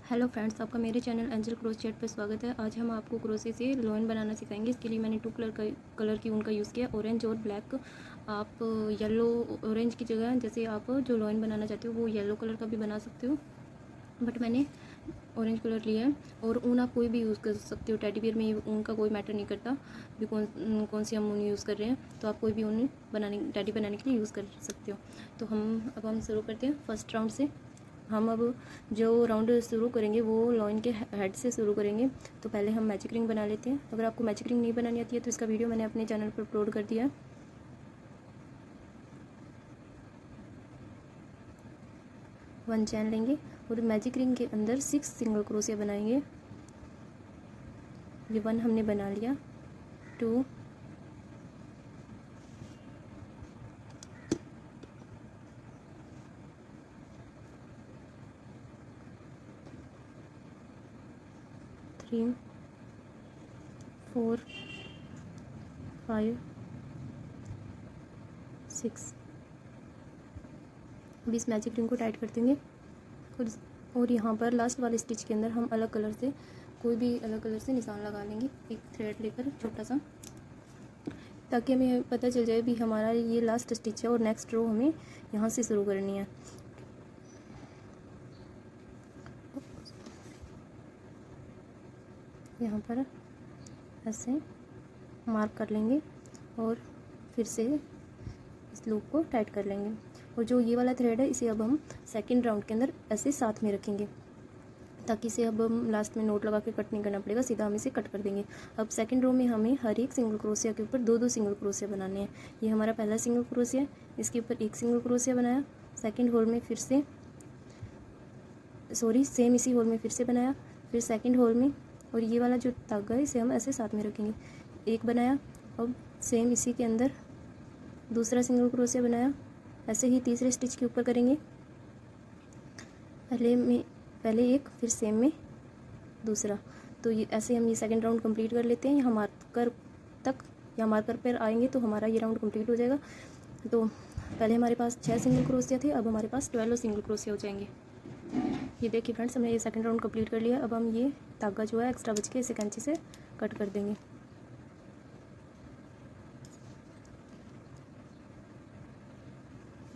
Hello friends, आपका मेरे channel angel crochet पर स्वागत है। आज हम आपको क्रोशे से लोन बनाना सिखाएंगे। इसके लिए मैंने 2 कलर की ऊन का यूज़ किया, ऑरेंज और ब्लैक। आप येलो ऑरेंज की जगह जैसे आप जो लोन बनाना चाहते हो वो येलो कलर का भी बना सकते हो, बट मैंने ऑरेंज कलर लिया है। और ऊन आप कोई भी यूज़ कर सकते हो। टेडी बियर में ऊन का कोई मैटर नहीं करता भी कौन सी हम ऊन यूज़ कर रहे हैं, तो आप कोई भी ऊन टेडी बनाने के लिए यूज़ कर सकते हो। तो हम शुरू करते हैं फर्स्ट राउंड से। हम अब जो राउंड शुरू करेंगे वो लॉइन के हेड से शुरू करेंगे। तो पहले हम मैजिक रिंग बना लेते हैं। अगर आपको मैजिक रिंग नहीं बनानी आती है तो इसका वीडियो मैंने अपने चैनल पर अपलोड कर दिया है। 1 चैन लेंगे और मैजिक रिंग के अंदर 6 सिंगल क्रोशिया बनाएंगे। ये 1 हमने बना लिया, 2, 3, 4, 5, 6। अब इस मैजिक रिंग को टाइट कर देंगे और यहाँ पर लास्ट वाले स्टिच के अंदर हम अलग कलर से कोई भी अलग कलर से निशान लगा लेंगे, एक थ्रेड लेकर छोटा सा, ताकि हमें पता चल जाए भी हमारा ये लास्ट स्टिच है और नेक्स्ट रो हमें यहाँ से शुरू करनी है। यहाँ पर ऐसे मार्क कर लेंगे और फिर से इस लूप को टाइट कर लेंगे। और जो ये वाला थ्रेड है इसे अब हम सेकंड राउंड के अंदर ऐसे साथ में रखेंगे, ताकि इसे अब हम लास्ट में नोट लगा के कट नहीं करना पड़ेगा, सीधा हम इसे कट कर देंगे। अब सेकंड रो में हमें हर एक सिंगल क्रोशिया के ऊपर 2-2 सिंगल क्रोशिया बनाने हैं। ये हमारा पहला सिंगल क्रोशिया है, इसके ऊपर एक सिंगल क्रोशिया बनाया, सेकंड होल में फिर से सेम इसी होल में फिर से बनाया, फिर सेकंड होल में, और ये वाला जो धागा है इसे हम ऐसे साथ में रखेंगे। एक बनाया, अब सेम इसी के अंदर दूसरा सिंगल क्रोशिया बनाया, ऐसे ही तीसरे स्टिच के ऊपर करेंगे। पहले एक, फिर सेम में दूसरा। तो ये ऐसे हम ये सेकंड राउंड कंप्लीट कर लेते हैं। यहाँ मार्कर पर आएंगे तो हमारा ये राउंड कंप्लीट हो जाएगा। तो पहले हमारे पास 6 सिंगल क्रोशिया थे, अब हमारे पास 12 सिंगल क्रोशिया हो जाएंगे। ये देखिए फ्रेंड्स, हमने ये सेकंड राउंड कंप्लीट कर लिया। अब हम ये धागा जो है एक्स्ट्रा बच के इसे कैंची से कट कर देंगे।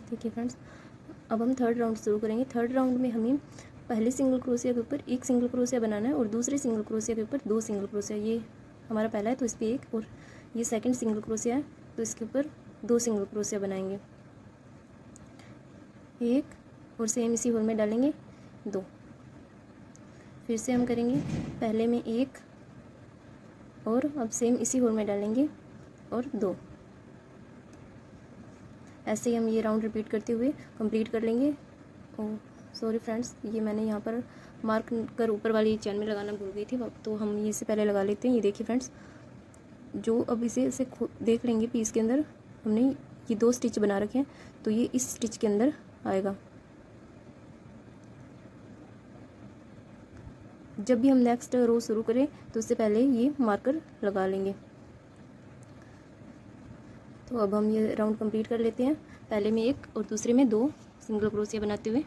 देखिए फ्रेंड्स, अब हम थर्ड राउंड शुरू करेंगे। थर्ड राउंड में हमें पहले सिंगल क्रोशिया के ऊपर एक सिंगल क्रोशिया बनाना है और दूसरे सिंगल क्रोशिया के ऊपर 2 सिंगल क्रोशिया। ये हमारा पहला है तो इस पर एक, और ये सेकंड सिंगल क्रोशिया है तो इसके ऊपर 2 सिंगल क्रोशिया बनाएंगे, एक, और सेम इसी होल में डालेंगे 2। फिर से हम करेंगे, पहले में एक और अब सेम इसी होल में डालेंगे और 2। ऐसे ही हम ये राउंड रिपीट करते हुए कंप्लीट कर लेंगे। ओह सॉरी फ्रेंड्स, ये मैंने यहाँ पर मार्क कर ऊपर वाली चैन में लगाना भूल गई थी, तो हम ये से पहले लगा लेते हैं। ये देखिए फ्रेंड्स, जो अब इसे ऐसे देख लेंगे पीस के अंदर हमने ये 2 स्टिच बना रखे हैं, तो ये इस स्टिच के अंदर आएगा। जब भी हम नेक्स्ट रो शुरू करें तो उससे पहले ये मार्कर लगा लेंगे। तो अब हम ये राउंड कंप्लीट कर लेते हैं, पहले में एक और दूसरे में 2 सिंगल क्रोशिया बनाते हुए।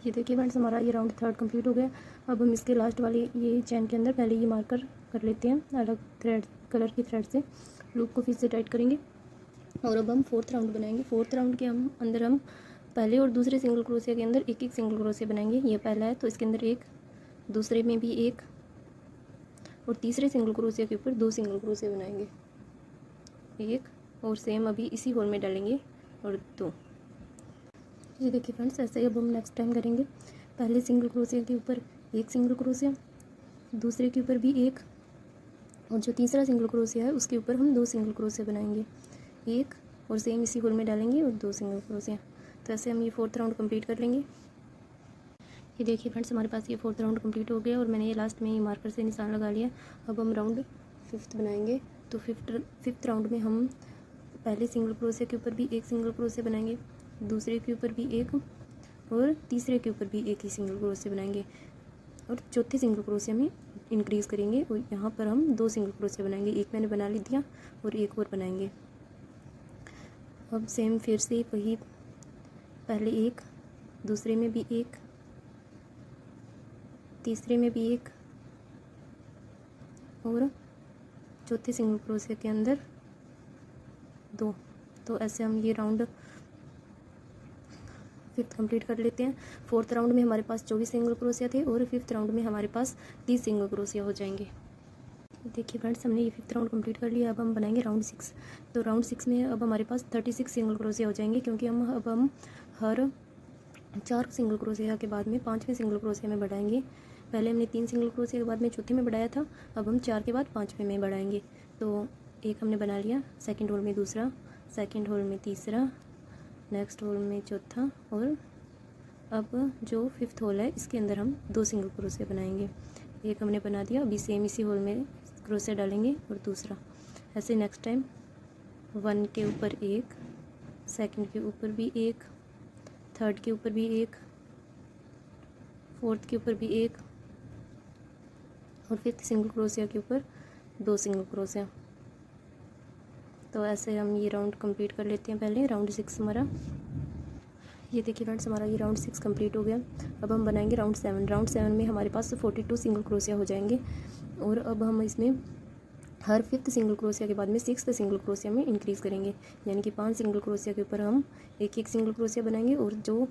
ये देखिए फ्रेंड्स, हमारा ये राउंड थर्ड कंप्लीट हो गया। अब हम इसके लास्ट वाली ये चैन के अंदर पहले ये मार्कर कर लेते हैं अलग कलर की थ्रेड से। लूप को फिर से टाइट करेंगे और अब हम फोर्थ राउंड बनाएंगे। फोर्थ राउंड के अंदर हम पहले और दूसरे सिंगल क्रोशिया के अंदर एक एक सिंगल क्रोशिया बनाएंगे। ये पहला है तो इसके अंदर एक, दूसरे में भी एक, और तीसरे सिंगल क्रोशिया के ऊपर 2 सिंगल क्रोशिया बनाएंगे, एक, और सेम अभी इसी होल में डालेंगे और 2। ये देखिए फ्रेंड्स, ऐसे ही अब हम नेक्स्ट टाइम करेंगे। पहले सिंगल क्रोशिया के ऊपर एक सिंगल क्रोशिया, दूसरे के ऊपर भी एक, और जो तीसरा सिंगल क्रोशिया है उसके ऊपर हम 2 सिंगल क्रोशिया बनाएंगे, एक, और सेम इसी होल में डालेंगे और 2 सिंगल क्रोशिया। तो ऐसे हम ये फोर्थ राउंड कंप्लीट कर लेंगे। ये देखिए फ्रेंड्स, हमारे पास ये फोर्थ राउंड कंप्लीट हो गया और मैंने ये लास्ट में ये मार्कर से निशान लगा लिया। अब हम राउंड फिफ्थ बनाएंगे। तो फिफ्थ राउंड में हम पहले सिंगल क्रोशिया के ऊपर भी एक सिंगल क्रोशिया बनाएंगे, दूसरे के ऊपर भी एक, और तीसरे के ऊपर भी एक ही सिंगल क्रोशिया बनाएंगे, और चौथे सिंगल क्रोशिया में इंक्रीज़ करेंगे और यहाँ पर हम 2 सिंगल क्रोशिया बनाएंगे। एक मैंने बना ली दिया और एक और बनाएंगे। अब सेम फिर से वही, पहले एक, दूसरे में भी एक, तीसरे में भी एक और चौथे सिंगल क्रोशिया के अंदर 2। तो ऐसे हम ये राउंड 5th कंप्लीट कर लेते हैं। 4th राउंड में हमारे पास 24 सिंगल क्रोशिया थे और 5th राउंड में हमारे पास 30 सिंगल क्रोशिया हो जाएंगे। देखिए फ्रेंड्स, हमने ये 5th राउंड कंप्लीट कर लिया। अब हम बनाएंगे राउंड 6। तो राउंड 6 में अब हमारे पास 36 सिंगल क्रोशिया हो जाएंगे, क्योंकि हम हर 4 सिंगल क्रोशिया के बाद में 5वें सिंगल क्रोशिया में बढ़ाएंगे। पहले हमने 3 सिंगल क्रोशिया के बाद में चौथे में बढ़ाया था, अब हम 4 के बाद 5वें में बढ़ाएंगे। तो एक हमने बना लिया, सेकंड होल में दूसरा, सेकंड होल में तीसरा, नेक्स्ट होल में चौथा, और अब जो 5th होल है इसके अंदर हम 2 सिंगल क्रोशिया बनाएंगे। एक हमने बना दिया, अभी सेम इसी होल में क्रोशिया डालेंगे और दूसरा। ऐसे नेक्स्ट टाइम 1 के ऊपर एक, सेकंड के ऊपर भी एक, थर्ड के ऊपर भी एक, 4th के ऊपर भी एक, और 5th सिंगल क्रोशिया के ऊपर 2 सिंगल क्रोशिया। तो ऐसे हम ये राउंड कंप्लीट कर लेते हैं। पहले राउंड 6 हमारा, ये देखिए फ्रेंड्स, हमारा ये राउंड 6 कंप्लीट हो गया। अब हम बनाएंगे राउंड 7। राउंड 7 में हमारे पास 42 सिंगल क्रोशिया हो जाएंगे, और अब हम इसमें हर 5th सिंगल क्रोशिया के बाद में 6th सिंगल क्रोशिया में इंक्रीज़ करेंगे, यानी कि 5 सिंगल क्रोशिया के ऊपर हम एक सिंगल क्रोशिया बनाएंगे, और जो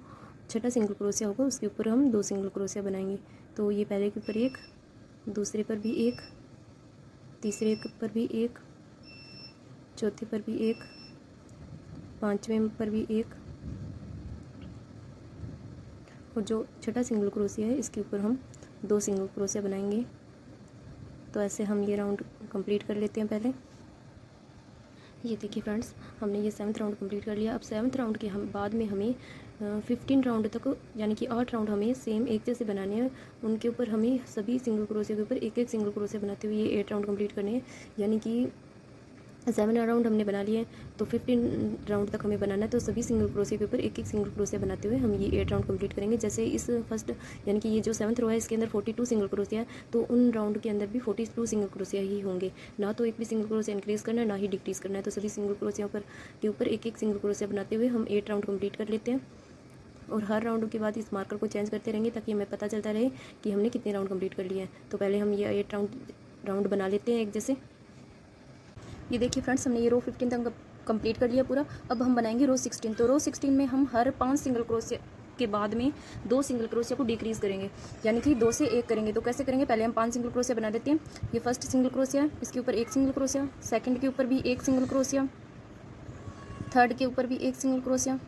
छठा सिंगल क्रोशिया होगा उसके ऊपर हम 2 सिंगल क्रोशिया बनाएंगे। तो ये पहले के ऊपर एक, दूसरे पर भी एक, तीसरे के ऊपर भी एक, चौथे पर भी एक, 5वें पर भी एक, और जो छठा सिंगल क्रोशिया है इसके ऊपर हम 2 सिंगल क्रोशिया बनाएंगे। तो ऐसे हम ये राउंड कंप्लीट कर लेते हैं। पहले ये देखिए फ्रेंड्स, हमने ये 7th राउंड कंप्लीट कर लिया। अब 7th राउंड के हम बाद में हमें 15 राउंड तक, यानी कि 8 राउंड हमें सेम एक जैसे बनाने हैं। उनके ऊपर हमें सभी सिंगल क्रोशिया के ऊपर एक सिंगल क्रोशिया बनाते हुए ये 8 राउंड कंप्लीट करने हैं, यानी कि 7 राउंड हमने बना लिए, तो 15 राउंड तक हमें बनाना है। तो सभी सिंगल क्रोशिया के ऊपर एक सिंगल क्रोशिया बनाते हुए हम ये 8 राउंड कंप्लीट करेंगे। जैसे इस फर्स्ट, यानी कि ये जो 7th रो है इसके अंदर 42 सिंगल क्रोशिया है, तो उन राउंड के अंदर भी 42 सिंगल क्रोशिया ही होंगे। ना तो एक भी सिंगल क्रोशिया इंक्रीज़ करना है, ना ही डिक्रीज़ करना है। तो सभी सिंगल क्रोशिया के ऊपर एक सिंगल क्रोशिया बनाते हुए हम 8 राउंड कंप्लीट कर लेते हैं, और हर राउंड के बाद इस मार्कर को चेंज करते रहेंगे, ताकि हमें पता चलता रहे कि हमने कितने राउंड कंप्लीट कर लिए हैं। तो पहले हम ये 8 राउंड बना लेते हैं एक जैसे। ये देखिए फ्रेंड्स, हमने ये रो 15 तक कंप्लीट कर लिया पूरा। अब हम बनाएंगे रो 16। तो रो 16 में हम हर 5 सिंगल क्रोशिया के बाद में 2 सिंगल क्रोशिया को डिक्रीज़ करेंगे, यानी कि 2 से 1 करेंगे। तो कैसे करेंगे, पहले हम 5 सिंगल क्रोशिया बना देते हैं। ये फर्स्ट सिंगल क्रोशिया, इसके ऊपर एक सिंगल क्रोशिया, सेकंड के ऊपर भी एक सिंगल क्रोशिया, थर्ड के ऊपर भी एक सिंगल क्रोशिया,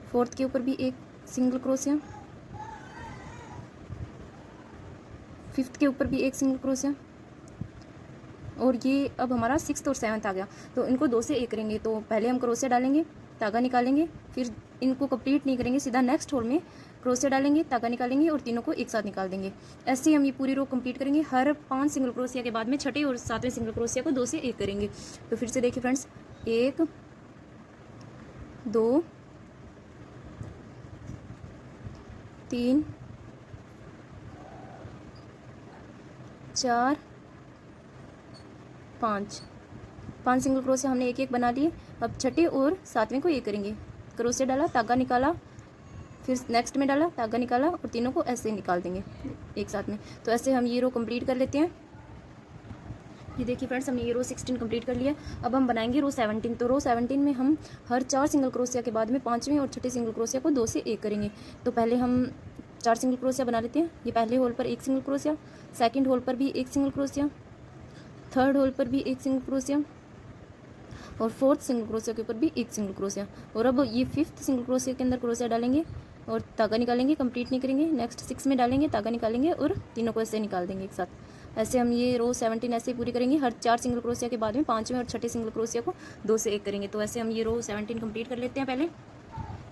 4th के ऊपर भी एक सिंगल क्रोशिया, 5th के ऊपर भी एक सिंगल क्रोशिया, और ये अब हमारा 6th और 7th आ गया। तो इनको 2 से 1 करेंगे। तो पहले हम क्रोशिया डालेंगे, धागा निकालेंगे, फिर इनको कंप्लीट नहीं करेंगे, सीधा नेक्स्ट होल में क्रोशिया डालेंगे, धागा निकालेंगे और तीनों को एक साथ निकाल देंगे। ऐसे ही हम ये पूरी रो कंप्लीट करेंगे। हर 5 सिंगल क्रोशिया के बाद में छठे और 7वें सिंगल क्रोशिया को 2 से 1 करेंगे। तो फिर से देखिए फ्रेंड्स, 1 2 3 4 5 सिंगल क्रोशिया हमने एक बना लिए। अब छठे और 7वें को 1 करेंगे, क्रोशिया डाला, धागा निकाला, फिर नेक्स्ट में डाला, धागा निकाला, और तीनों को ऐसे निकाल देंगे एक साथ में। तो ऐसे हम ये रो कंप्लीट कर लेते हैं। ये देखिए फ्रेंड्स, हमने ये रो 16 कंप्लीट कर लिया। अब हम बनाएंगे रो 17। तो रो 17 में हम हर 4 सिंगल क्रोशिया के बाद में 5वें और छठे सिंगल क्रोशिया को 2 से 1 करेंगे। तो पहले हम 4 सिंगल क्रोशिया बना लेते हैं। ये पहले होल पर एक सिंगल क्रोशिया, सेकंड होल पर भी एक सिंगल क्रोशिया, थर्ड होल पर भी एक सिंगल क्रोशिया, और 4th सिंगल क्रोशिया के ऊपर भी एक सिंगल क्रोशिया। और अब ये 5th सिंगल क्रोशिया के अंदर क्रोशिया डालेंगे और धागा निकालेंगे, कंप्लीट नहीं करेंगे, नेक्स्ट 6 में डालेंगे, धागा निकालेंगे और तीनों को ऐसे निकाल देंगे एक साथ। ऐसे हम ये रो 17 ऐसे पूरी करेंगे। हर 4 सिंगल क्रोशिया के बाद में 5वें और छठे सिंगल क्रोशिया को 2 से 1 करेंगे। तो ऐसे हम ये रो 17 कंप्लीट कर लेते हैं। पहले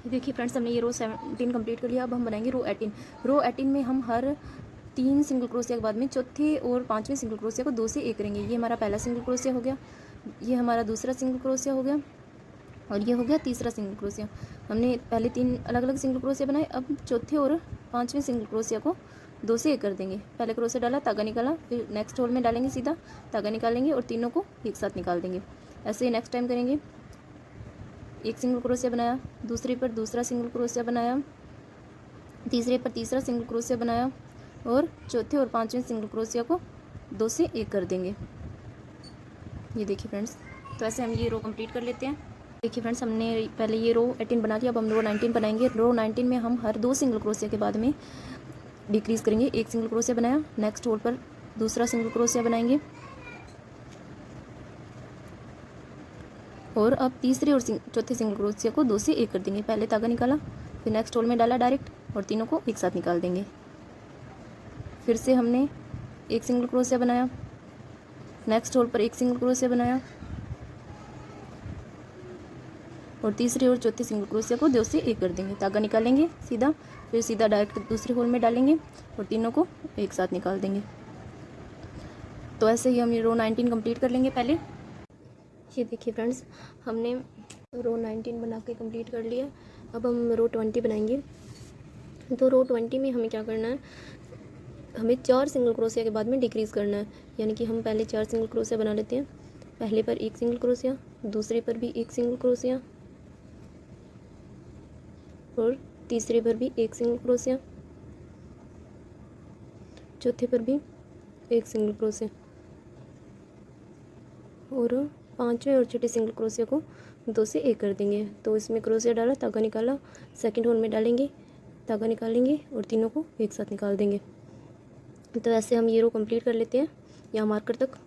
देखिए फ्रेंड्स, हमने ये रो 17 कंप्लीट कर लिया। अब हम बनाएंगे रो 18। रो 18 में हम हर 3 सिंगल क्रोशिया के बाद में चौथे और 5वें सिंगल क्रोशिया को 2 से 1 करेंगे। ये हमारा पहला सिंगल क्रोशिया हो गया, ये हमारा दूसरा सिंगल क्रोशिया हो गया, और ये हो गया तीसरा सिंगल क्रोशिया। हमने पहले 3 अलग अलग सिंगल क्रोशिया बनाए। अब चौथे और 5वें सिंगल क्रोशिया को 2 से 1 कर देंगे। पहले क्रोशिया डाला, धागा निकाला, फिर नेक्स्ट होल में डालेंगे, सीधा धागा निकालेंगे और तीनों को एक साथ निकाल देंगे। ऐसे ही नेक्स्ट टाइम करेंगे। एक सिंगल क्रोशिया बनाया, दूसरे पर दूसरा सिंगल क्रोशिया बनाया, तीसरे पर तीसरा सिंगल क्रोशिया बनाया, और चौथे और पांचवें सिंगल क्रोशिया को 2 से 1 कर देंगे। ये देखिए फ्रेंड्स, तो ऐसे हम ये रो कंप्लीट कर लेते हैं। देखिए फ्रेंड्स, हमने पहले ये रो 18 बना लिया, अब हम रो 19 बनाएंगे। रो 19 में हम हर 2 सिंगल क्रोशिया के बाद में डिक्रीज़ करेंगे। एक सिंगल क्रोशिया बनाया, नेक्स्ट होल पर दूसरा सिंगल क्रोशिया बनाएंगे और अब तीसरे और चौथे सिंगल क्रोशिया को 2 से 1 कर देंगे। पहले धागा निकाला, फिर नेक्स्ट होल में डाला डायरेक्ट और तीनों को एक साथ निकाल देंगे। फिर से हमने एक सिंगल क्रोशिया बनाया, नेक्स्ट होल पर एक सिंगल क्रोशिया बनाया और तीसरे और चौथे सिंगल क्रोशिया को 2 से 1 कर देंगे। धागा निकालेंगे सीधा, फिर सीधा डायरेक्ट दूसरे होल में डालेंगे और तीनों को एक साथ निकाल देंगे। तो ऐसे ही हम ये रो 19 कंप्लीट कर लेंगे। पहले ये देखिए फ्रेंड्स, हमने रो 19 बना के कंप्लीट कर लिया। अब हम रो 20 बनाएंगे। तो रो 20 में हमें क्या करना है, हमें 4 सिंगल क्रोशिया के बाद में डिक्रीज़ करना है। यानी कि हम पहले 4 सिंगल क्रोशिया बना लेते हैं। पहले पर एक सिंगल क्रोशिया, दूसरे पर भी एक सिंगल क्रोशिया और तीसरे पर भी एक सिंगल क्रोशिया, चौथे पर भी एक सिंगल क्रोशिया और पांचवें और छठे सिंगल क्रोशिया को 2 से 1 कर देंगे। तो इसमें क्रोशिया डाला, धागा निकाला, सेकंड होल में डालेंगे, धागा निकालेंगे और तीनों को एक साथ निकाल देंगे। तो ऐसे हम ये रो कंप्लीट कर लेते हैं यहाँ मार्कर तक।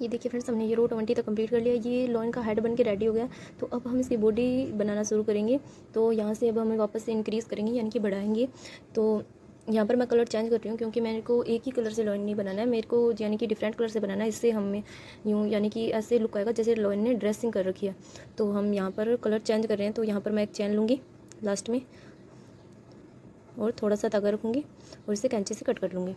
ये देखिए फ्रेंड्स, हमने ये रो 20 तक कंप्लीट कर लिया। ये लॉइन का हेड बन के रेडी हो गया। तो अब हम इसकी बॉडी बनाना शुरू करेंगे। तो यहाँ से अब हमें वापस से इंक्रीज़ करेंगे, यानी कि बढ़ाएंगे। तो यहाँ पर मैं कलर चेंज कर रही हूँ क्योंकि मेरे को एक ही कलर से लॉइन नहीं बनाना है, मेरे को यानी कि डिफरेंट कलर से बनाना है। इससे हमें यूँ यानी कि ऐसे लुक आएगा जैसे लॉइन ने ड्रेसिंग कर रखी है। तो हम यहाँ पर कलर चेंज कर रहे हैं। तो यहाँ पर मैं एक चैन लूँगी लास्ट में और थोड़ा सा धागा रखूँगी और इसे कैंची से कट कर लूँगी।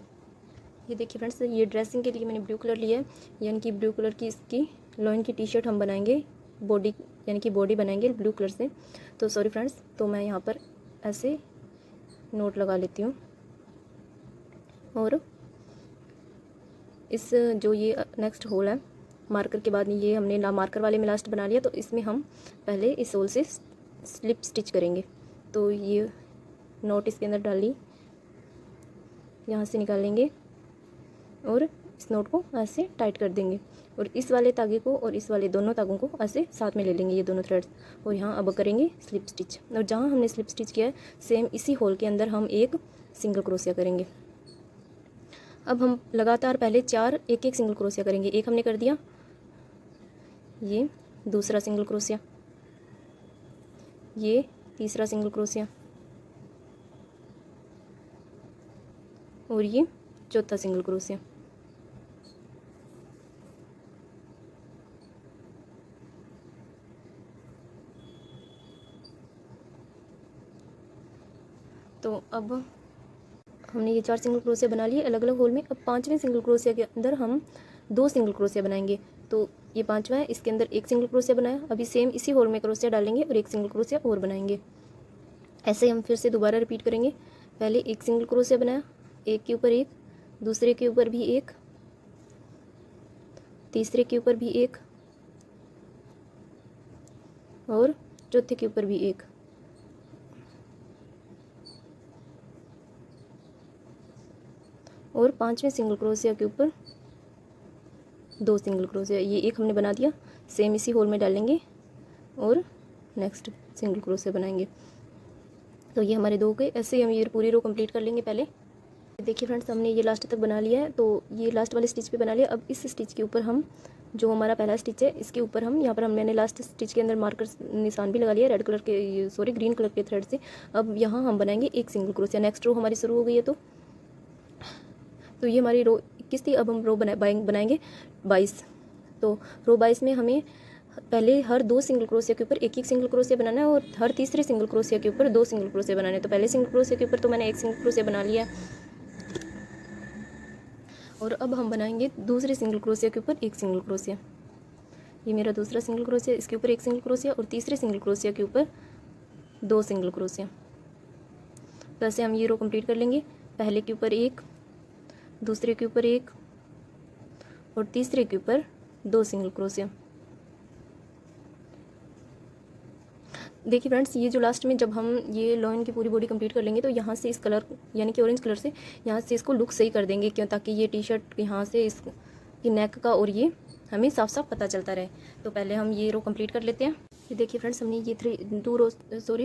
ये देखिए फ्रेंड्स, ये ड्रेसिंग के लिए मैंने ब्लू कलर लिया है, यानी कि ब्लू कलर की इसकी लॉइन की टी-शर्ट हम बनाएंगे, बॉडी यानी कि बॉडी बनाएंगे ब्लू कलर से। तो सॉरी फ्रेंड्स, तो मैं यहाँ पर ऐसे नोट लगा लेती हूँ और इस जो ये नेक्स्ट होल है मार्कर के बाद ये हमने मार्कर वाले में लास्ट बना लिया। तो इसमें हम पहले इस होल से स्लिप स्टिच करेंगे। तो ये नोट इसके अंदर डाली, यहाँ से निकालेंगे और इस नोट को ऐसे टाइट कर देंगे और इस वाले धागे को और इस वाले दोनों धागों को ऐसे साथ में ले लेंगे, ये दोनों थ्रेड्स, और यहाँ अब करेंगे स्लिप स्टिच। और जहाँ हमने स्लिप स्टिच किया है सेम इसी होल के अंदर हम एक सिंगल क्रोशिया करेंगे। अब हम लगातार पहले 4 एक एक सिंगल क्रोशिया करेंगे। एक हमने कर दिया, ये दूसरा सिंगल क्रोशिया, ये तीसरा सिंगल क्रोशिया और ये चौथा सिंगल क्रोशिया। तो अब हमने ये 4 सिंगल क्रोशिया बना लिए अलग अलग होल में। अब 5वें सिंगल क्रोशिया के अंदर हम 2 सिंगल क्रोशिया बनाएंगे। तो ये 5वां है, इसके अंदर एक सिंगल क्रोशिया बनाया। अभी सेम इसी होल में क्रोशिया डालेंगे और एक सिंगल क्रोशिया और बनाएंगे। ऐसे हम फिर से दोबारा रिपीट करेंगे। पहले एक सिंगल क्रोशिया बनाया, एक के ऊपर एक, दूसरे के ऊपर भी एक, तीसरे के ऊपर भी एक और चौथे के ऊपर भी एक। और 5वें सिंगल क्रोशिया के ऊपर 2 सिंगल क्रोशिया। ये एक हमने बना दिया, सेम इसी होल में डालेंगे और नेक्स्ट सिंगल क्रोशिया बनाएंगे। तो ये हमारे 2 हो गए। ऐसे ही हम ये पूरी रो कंप्लीट कर लेंगे। पहले देखिए फ्रेंड्स, हमने ये लास्ट तक बना लिया है। तो ये लास्ट वाले स्टिच पे बना लिया। अब इस स्टिच के ऊपर हम जो हमारा पहला स्टिच है इसके ऊपर हम यहाँ पर मैंने लास्ट स्टिच के अंदर मार्कर निशान भी लगा लिया रेड कलर के, सॉरी ग्रीन कलर के थ्रेड से। अब यहाँ हम बनाएंगे एक सिंगल क्रोशिया। नेक्स्ट रो हमारी शुरू हो गई है। तो ये हमारी रो 21 थी। अब हम रो बनाएंगे 22। तो रो 22 में हमें पहले हर 2 सिंगल क्रोशिया के ऊपर एक एक सिंगल क्रोशिया बनाना है और हर तीसरे सिंगल क्रोशिया के ऊपर 2 सिंगल क्रोशिया बनाने हैं। तो पहले सिंगल क्रोशिया के ऊपर तो मैंने एक सिंगल क्रोशिया बना लिया और अब हम बनाएंगे दूसरे सिंगल क्रोशिया के ऊपर एक सिंगल क्रोशिया। ये मेरा दूसरा सिंगल क्रोशिया, इसके ऊपर एक सिंगल क्रोशिया और तीसरे सिंगल क्रोशिया के ऊपर 2 सिंगल क्रोशिया। तो ऐसे हम ये रो कंप्लीट कर लेंगे। पहले के ऊपर एक, दूसरे के ऊपर एक और तीसरे के ऊपर 2 सिंगल क्रोशिया। देखिए फ्रेंड्स, ये जो लास्ट में जब हम ये लॉन की पूरी बॉडी कंप्लीट कर लेंगे तो यहाँ से इस कलर यानी कि ऑरेंज कलर से यहाँ से इसको लुक सही कर देंगे, क्यों, ताकि ये टी शर्ट यहाँ से इस की नेक का और ये हमें साफ साफ पता चलता रहे। तो पहले हम ये रो कंप्लीट कर लेते हैं। ये देखिए फ्रेंड्स, हमने ये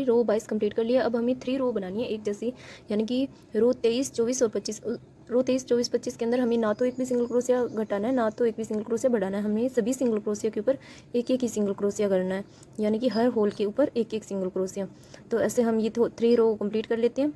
रो 22 कंप्लीट कर लिया। अब हमें 3 रो बनानी है एक जैसी, यानी कि रो 23, 24 और 25। रो 23, 24, 25 के अंदर हमें ना तो एक भी सिंगल क्रोशिया घटाना है, ना तो एक भी सिंगल क्रोशिया बढ़ाना है। हमें सभी सिंगल क्रोशिया के ऊपर एक एक ही सिंगल क्रोशिया करना है, यानी कि हर होल के ऊपर एक एक सिंगल क्रोशिया। तो ऐसे हम ये 3 रो कंप्लीट कर लेते हैं।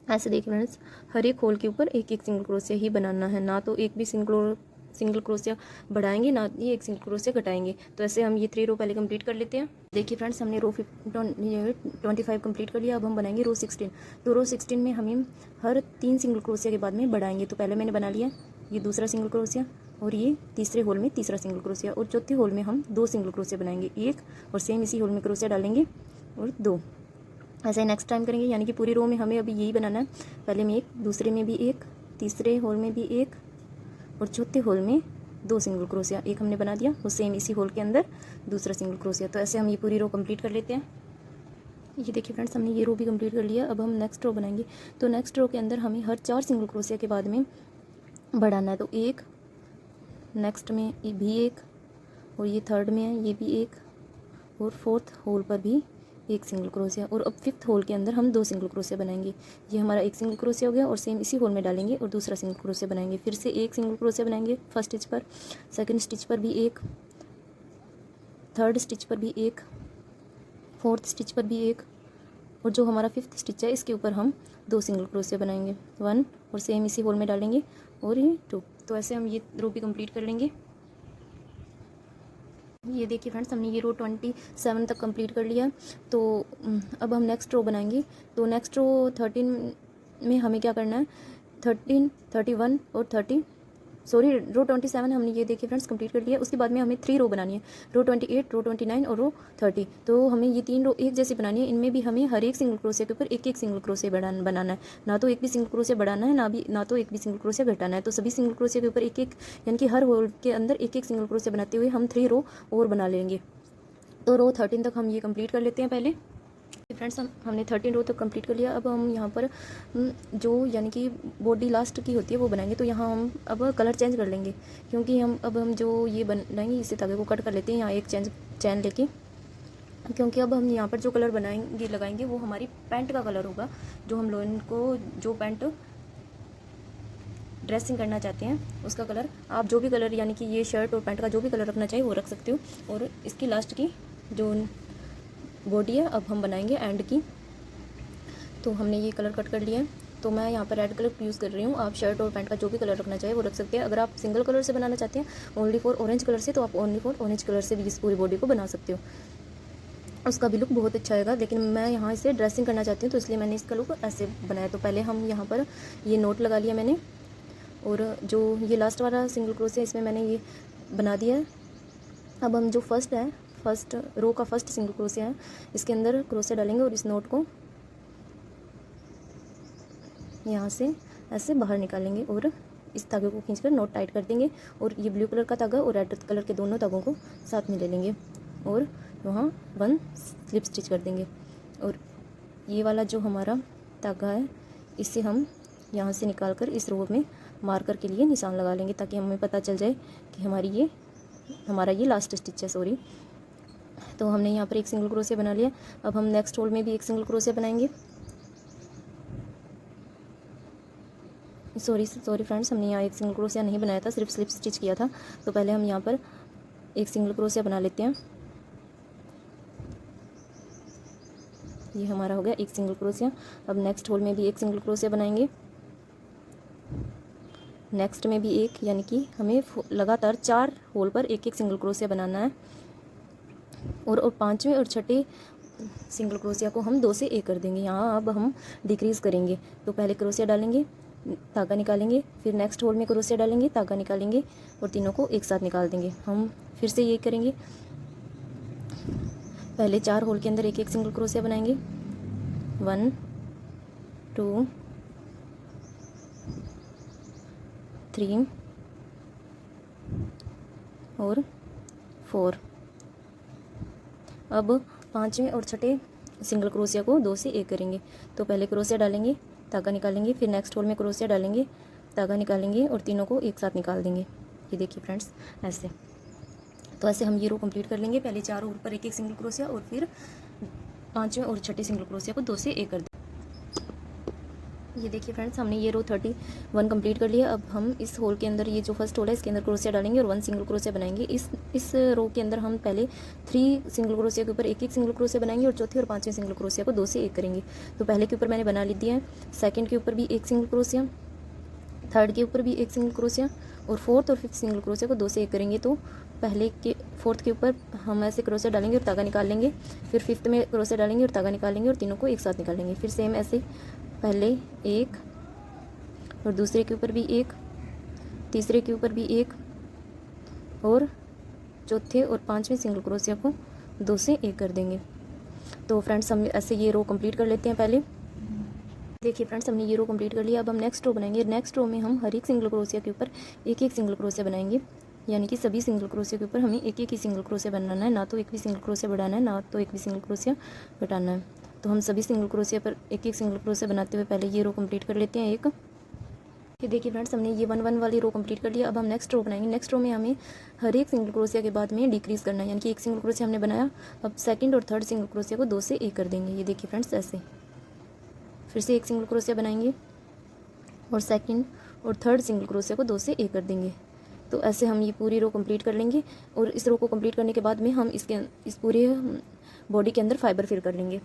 ऐसे देखिए फ्रेंड्स, हर एक होल के ऊपर एक एक सिंगल क्रोशिया ही बनाना है, ना तो एक भी सिंगल क्रोशिया बढ़ाएंगे, ना ही एक सिंगल क्रोशिया घटाएंगे। तो ऐसे हम ये 3 रो पहले कंप्लीट कर लेते हैं। देखिए फ्रेंड्स, हमने रो 25 कंप्लीट कर लिया। अब हम बनाएंगे रो 16। तो रो 16 में हमें हर 3 सिंगल क्रोशिया के बाद में बढ़ाएंगे। तो पहले मैंने बना लिया ये दूसरा सिंगल क्रोशिया, और ये तीसरे होल में तीसरा सिंगल क्रोशिया, और चौथे होल में हम 2 सिंगल क्रोशिया बनाएंगे, एक और सेम इसी होल में क्रोशिया डालेंगे और 2। ऐसे नेक्स्ट टाइम करेंगे, यानी कि पूरी रो में हमें अभी यही बनाना है। पहले में एक, दूसरे में भी एक, तीसरे होल में भी एक, और चौथे होल में 2 सिंगल क्रोशिया। एक हमने बना दिया, और सेम इसी होल के अंदर दूसरा सिंगल क्रोशिया। तो ऐसे हम ये पूरी रो कंप्लीट कर लेते हैं। ये देखिए फ्रेंड्स, हमने ये रो भी कंप्लीट कर लिया। अब हम नेक्स्ट रो बनाएंगे। तो नेक्स्ट रो के अंदर हमें हर 4 सिंगल क्रोशिया के बाद में बढ़ाना है। तो एक, नेक्स्ट में ये भी एक, और ये थर्ड में है ये भी एक, और फोर्थ होल पर भी एक सिंगल क्रोशिया। और अब फिफ्थ होल के अंदर हम 2 सिंगल क्रोशिया बनाएंगे। ये हमारा एक सिंगल क्रोशिया हो गया, और सेम इसी होल में डालेंगे और दूसरा सिंगल क्रोशिया बनाएंगे। फिर से एक सिंगल क्रोशिया बनाएंगे फर्स्ट स्टिच पर, सेकंड स्टिच पर भी एक, थर्ड स्टिच पर भी एक, फोर्थ स्टिच पर भी एक, और जो हमारा फिफ्थ स्टिच है इसके ऊपर हम 2 सिंगल क्रोशिया बनाएंगे, 1, और सेम इसी होल में डालेंगे और ये 2। तो ऐसे हम ये रो भी कंप्लीट कर लेंगे। ये देखिए फ्रेंड्स, हमने ये रो 27 तक कंप्लीट कर लिया। तो अब हम नेक्स्ट रो बनाएंगे। तो नेक्स्ट रो 13 में हमें क्या करना है, 13, 31 और रो 27 हमने ये देखिए फ्रेंड्स कंप्लीट कर लिया। उसके बाद में हमें 3 रो बनानी है, रो 28, रो 29 और रो 30। तो हमें ये 3 रो एक जैसी बनानी है। इनमें भी हमें हर एक सिंगल क्रोशिया के ऊपर एक एक सिंगल क्रोशिया बनाना है, ना तो एक भी सिंगल क्रोशिया बढ़ाना है, ना तो एक भी सिंगल क्रोशिया घटाना है। तो सभी सिंगल क्रोशिया के ऊपर एक एक, यानी कि हर होल के अंदर एक एक सिंगल क्रोशिया बनाते हुए हम 3 रो और बना लेंगे। तो रो 13 तक हम ये कंप्लीट कर लेते हैं। पहले फ्रेंड्स, हमने 13 रो तक कंप्लीट कर लिया। अब हम यहाँ पर जो यानी कि बॉडी लास्ट की होती है वो बनाएंगे। तो यहाँ हम अब कलर चेंज कर लेंगे, क्योंकि हम जो ये बनाएंगे इसे धागे को कट कर लेते हैं यहाँ एक चैन लेके, क्योंकि अब हम यहाँ पर जो कलर बनाएंगे लगाएंगे वो हमारी पैंट का कलर होगा। जो हम लोगों को जो पैंट ड्रेसिंग करना चाहते हैं उसका कलर, आप जो भी कलर यानी कि ये शर्ट और पैंट का जो भी कलर रखना चाहिए वो रख सकते हो। और इसकी लास्ट की जो बॉडी है अब हम बनाएंगे एंड की। तो हमने ये कलर कट कर लिया है। तो मैं यहाँ पर रेड कलर यूज़ कर रही हूँ। आप शर्ट और पैंट का जो भी कलर रखना चाहिए वो रख सकते हैं। अगर आप सिंगल कलर से बनाना चाहते हैं ओनली फॉर ऑरेंज कलर से, तो आप ओनली फॉर ऑरेंज कलर से भी इस पूरी बॉडी को बना सकते हो। उसका भी लुक बहुत अच्छा आएगा, लेकिन मैं यहाँ इसे ड्रेसिंग करना चाहती हूँ तो इसलिए मैंने इसका लुक ऐसे बनाया। तो पहले हम यहाँ पर ये नोट लगा लिया मैंने, और जो ये लास्ट वाला सिंगल क्रोशिया इसमें मैंने ये बना दिया है। अब हम जो फर्स्ट रो का फर्स्ट सिंगल क्रोशिया है इसके अंदर क्रोशिया डालेंगे और इस नोट को यहाँ से ऐसे बाहर निकालेंगे और इस धागे को खींचकर नोट टाइट कर देंगे। और ये ब्लू कलर का धागा और रेड कलर के दोनों धागों को साथ में ले लेंगे और वहाँ 1 स्लिप स्टिच कर देंगे। और ये वाला जो हमारा धागा है इसे हम यहाँ से निकाल कर इस रो में मार्कर के लिए निशान लगा लेंगे, ताकि हमें पता चल जाए कि हमारा ये लास्ट स्टिच है। तो हमने यहाँ पर एक सिंगल क्रोशिया बना लिया। अब हम नेक्स्ट होल में भी एक सिंगल क्रोशिया बनाएंगे। सॉरी फ्रेंड्स, हमने यहाँ एक सिंगल क्रोशिया नहीं बनाया था, सिर्फ स्लिप स्टिच किया था। तो पहले हम यहाँ पर एक सिंगल क्रोशिया बना लेते हैं। ये हमारा हो गया एक सिंगल क्रोशिया। अब नेक्स्ट होल में भी एक सिंगल क्रोशिया बनाएंगे, नेक्स्ट में भी एक, यानी कि हमें लगातार 4 होल पर एक एक सिंगल क्रोशिया बनाना है। और 5वें और 6ठे सिंगल क्रोशिया को हम 2 से 1 कर देंगे। यहाँ अब हम डिक्रीज़ करेंगे। तो पहले क्रोशिया डालेंगे, धागा निकालेंगे, फिर नेक्स्ट होल में क्रोशिया डालेंगे, धागा निकालेंगे और तीनों को एक साथ निकाल देंगे। हम फिर से ये करेंगे, पहले 4 होल के अंदर एक एक सिंगल क्रोशिया बनाएंगे, 1, 2, 3 और 4। अब पांचवें और छठे सिंगल क्रोशिया को 2 से 1 करेंगे। तो पहले क्रोशिया डालेंगे, धागा निकालेंगे, फिर नेक्स्ट होल में क्रोशिया डालेंगे, धागा निकालेंगे और तीनों को एक साथ निकाल देंगे। ये देखिए फ्रेंड्स, ऐसे। तो ऐसे हम ये रो कंप्लीट कर लेंगे। पहले चारों ऊपर एक एक सिंगल क्रोशिया और फिर पांचवें और छठे सिंगल क्रोशिया को 2 से 1 कर देंगे। ये देखिए फ्रेंड्स, हमने ये रो 31 कंप्लीट कर लिया। अब हम इस होल के अंदर, ये जो फर्स्ट होल है इसके अंदर क्रोशिया डालेंगे और 1 सिंगल क्रोशिया बनाएंगे। इस रो के अंदर हम पहले 3 सिंगल क्रोशिया के ऊपर एक एक सिंगल क्रोशिया बनाएंगे और चौथे और पांचवें सिंगल क्रोशिया को 2 से 1 करेंगे। तो पहले के ऊपर मैंने बना ली दिया है, सेकंड के ऊपर भी एक सिंगल क्रोशिया, थर्ड के ऊपर भी एक सिंगल क्रोशिया और फोर्थ और फिफ्थ सिंगल क्रोशिया को 2 से 1 करेंगे। तो पहले के फोर्थ के ऊपर हम ऐसे क्रोशिया डालेंगे और धागा निकाल लेंगे, फिर फिफ्थ में क्रोशिया डालेंगे और धागा निकालेंगे और तीनों को एक साथ निकालेंगे। फिर सेम ऐसे पहले एक और दूसरे के ऊपर भी एक, तीसरे के ऊपर भी एक और चौथे और पांचवें सिंगल क्रोशिया को 2 से 1 कर देंगे। तो फ्रेंड्स, हम ऐसे ये रो कंप्लीट कर लेते हैं। पहले देखिए फ्रेंड्स, हमने ये रो कंप्लीट कर लिया। अब हम नेक्स्ट रो बनाएंगे। नेक्स्ट रो में हम हर एक सिंगल क्रोशिया के ऊपर एक एक सिंगल क्रोशिया बनाएंगे, यानी कि सभी सिंगल क्रोशिया के ऊपर हमें एक एक ही सिंगल क्रोशिया बनाना है, ना तो एक भी सिंगल क्रोशिया बढ़ाना है, ना तो एक भी सिंगल क्रोशिया घटाना है। तो हम सभी सिंगल क्रोशिया पर एक एक सिंगल क्रोशिया बनाते हुए पहले ये रो कंप्लीट कर लेते हैं एक। ये देखिए फ्रेंड्स, हमने ये 1 1 वाली रो कंप्लीट कर लिया। अब हम नेक्स्ट रो बनाएंगे। नेक्स्ट रो में हमें हर एक सिंगल क्रोशिया के बाद में डिक्रीज करना है, यानी कि एक सिंगल क्रोशिया हमने बनाया, अब सेकंड और थर्ड सिंगल क्रोशिया को 2 से 1 कर देंगे। ये देखिए फ्रेंड्स, ऐसे फिर से एक सिंगल क्रोशिया बनाएंगे और सेकंड और थर्ड सिंगल क्रोशिया को 2 से 1 कर देंगे। तो ऐसे हम ये पूरी रो कंप्लीट कर लेंगे और इस रो को कंप्लीट करने के बाद में हम इस पूरे बॉडी के अंदर फाइबर फिल कर लेंगे।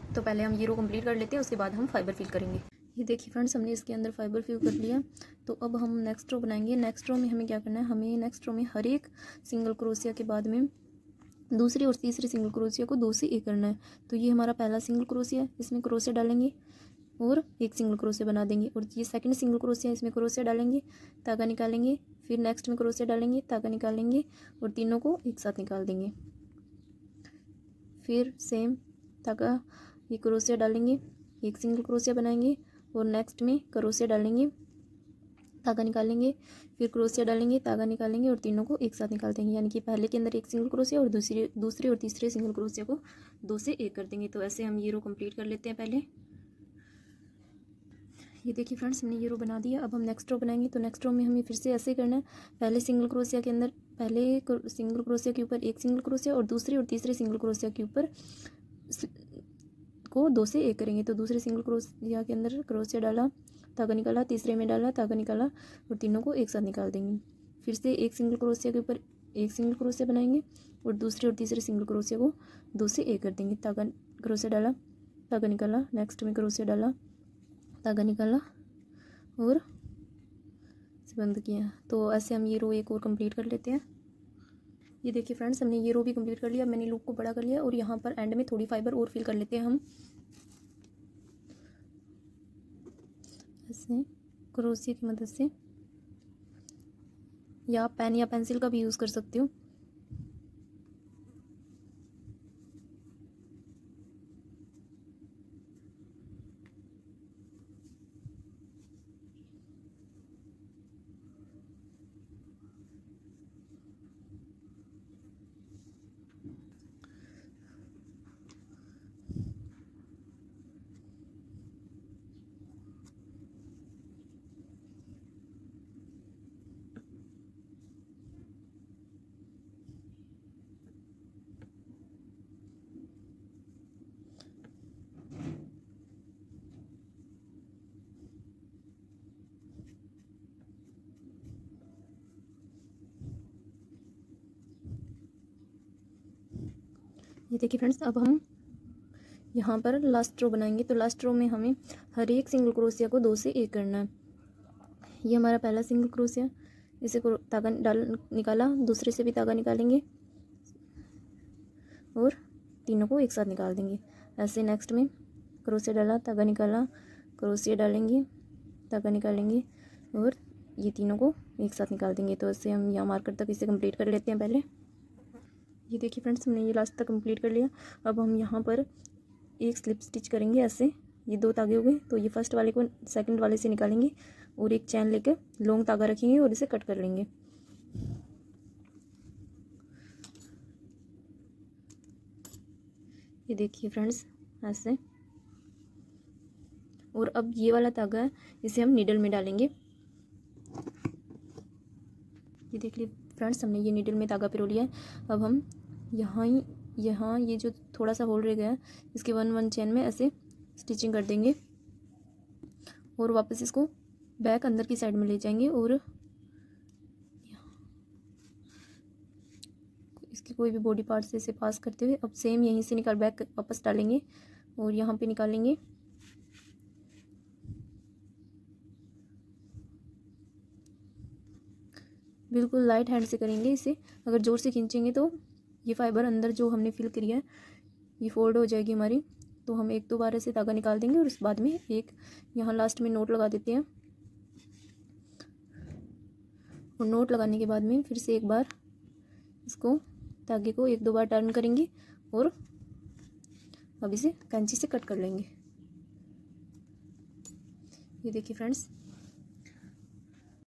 तो पहले हम ये रो कंप्लीट कर लेते हैं, उसके बाद हम फाइबर फिल करेंगे। ये देखिए फ्रेंड्स, हमने इसके अंदर फाइबर फिल कर लिया। तो अब हम नेक्स्ट रो बनाएंगे। नेक्स्ट रो में हमें क्या करना है, हमें नेक्स्ट रो में हर एक सिंगल क्रोशिया के बाद में दूसरी और तीसरी सिंगल क्रोशिया को 2 से 1 करना है। तो ये हमारा पहला सिंगल क्रोशिया है, इसमें क्रोशिया डालेंगे और एक सिंगल क्रोशिया बना देंगे। और ये सेकंड सिंगल क्रोशिया है, इसमें क्रोशिया डालेंगे, धागा निकालेंगे, फिर नेक्स्ट में क्रोशिया डालेंगे, धागा निकालेंगे और तीनों को एक साथ निकाल देंगे। फिर सेम धागा, ये क्रोशिया डालेंगे, एक सिंगल क्रोशिया बनाएंगे और नेक्स्ट में क्रोशिया डालेंगे, धागा निकालेंगे, फिर क्रोशिया डालेंगे, धागा निकालेंगे और तीनों को एक साथ निकाल देंगे। यानी कि पहले के अंदर एक सिंगल क्रोशिया और दूसरे और तीसरे सिंगल क्रोशिया को 2 से 1 कर देंगे। तो ऐसे हम ये रो कंप्लीट कर लेते हैं पहले। ये देखिए फ्रेंड्स, हमने ये रो बना दिया। अब हम नेक्स्ट रो बनाएंगे। तो नेक्स्ट रो में हमें फिर से ऐसे करना है, पहले सिंगल क्रोशिया के अंदर पहले सिंगल क्रोशिया के ऊपर एक सिंगल क्रोशिया और दूसरे और तीसरे सिंगल क्रोशिया के ऊपर को 2 से 1 करेंगे। तो दूसरे सिंगल क्रोशिया के अंदर क्रोशिया डाला, धागा निकाला, तीसरे में डाला, धागा निकाला और तीनों को एक साथ निकाल देंगे। फिर से एक सिंगल क्रोशिया के ऊपर एक सिंगल क्रोशिया बनाएंगे और दूसरे और तीसरे सिंगल क्रोशिया को 2 से 1 कर देंगे। धागा क्रोशिया डाला, धागा निकाला, नेक्स्ट में क्रोशिया डाला, धागा निकाला और बंद किया। तो ऐसे हम ये रो एक और कंप्लीट कर लेते हैं। ये देखिए फ्रेंड्स, हमने ये रो भी कंप्लीट कर लिया। मैंने लूप को बड़ा कर लिया और यहाँ पर एंड में थोड़ी फाइबर और फिल कर लेते हैं हम ऐसे क्रोशिया की मदद से, या पेन या पेंसिल का भी यूज़ कर सकते हो। ये देखिए फ्रेंड्स, अब हम यहाँ पर लास्ट रो बनाएंगे। तो लास्ट रो में हमें हर एक सिंगल क्रोशिया को 2 से 1 करना है। ये हमारा पहला सिंगल क्रोशिया, इसे धागा निकाला, दूसरे से भी धागा निकालेंगे और तीनों को एक साथ निकाल देंगे। ऐसे नेक्स्ट में क्रोशिया डाला, धागा निकाला, क्रोशिया डालेंगे, धागा निकालेंगे और ये तीनों को एक साथ निकाल देंगे। तो ऐसे हम यहाँ मार्कर तक इसे कंप्लीट कर लेते हैं पहले। ये देखिए फ्रेंड्स, हमने ये लास्ट तक कंप्लीट कर लिया। अब हम यहाँ पर एक स्लिप स्टिच करेंगे ऐसे। ये 2 धागे हो गए, तो ये फर्स्ट वाले को सेकंड वाले से निकालेंगे और एक चैन लेकर लॉन्ग धागा रखेंगे और इसे कट कर लेंगे। ये देखिए फ्रेंड्स ऐसे। और अब ये वाला धागा है, इसे हम नीडल में डालेंगे। ये देख लीजिए फ्रेंड्स, हमने ये नीडल में धागा पिरो लिया है। अब हम यहाँ ये जो थोड़ा सा होल रह गया है, इसके 1 चेन में ऐसे स्टिचिंग कर देंगे और वापस इसको बैक अंदर की साइड में ले जाएंगे और इसकी कोई भी बॉडी पार्ट से इसे पास करते हुए अब सेम यहीं से निकाल बैक वापस डालेंगे और यहाँ पे निकालेंगे। बिल्कुल लाइट हैंड से करेंगे इसे, अगर जोर से खींचेंगे तो ये फाइबर अंदर जो हमने फिल किया है ये फोल्ड हो जाएगी हमारी। तो हम 1-2 बार ऐसे धागा निकाल देंगे और इस बाद में एक यहाँ लास्ट में नोट लगा देते हैं। और नोट लगाने के बाद में फिर से एक बार इसको धागे को 1-2 बार टर्न करेंगे और अब इसे कैंची से कट कर लेंगे। ये देखिए फ्रेंड्स,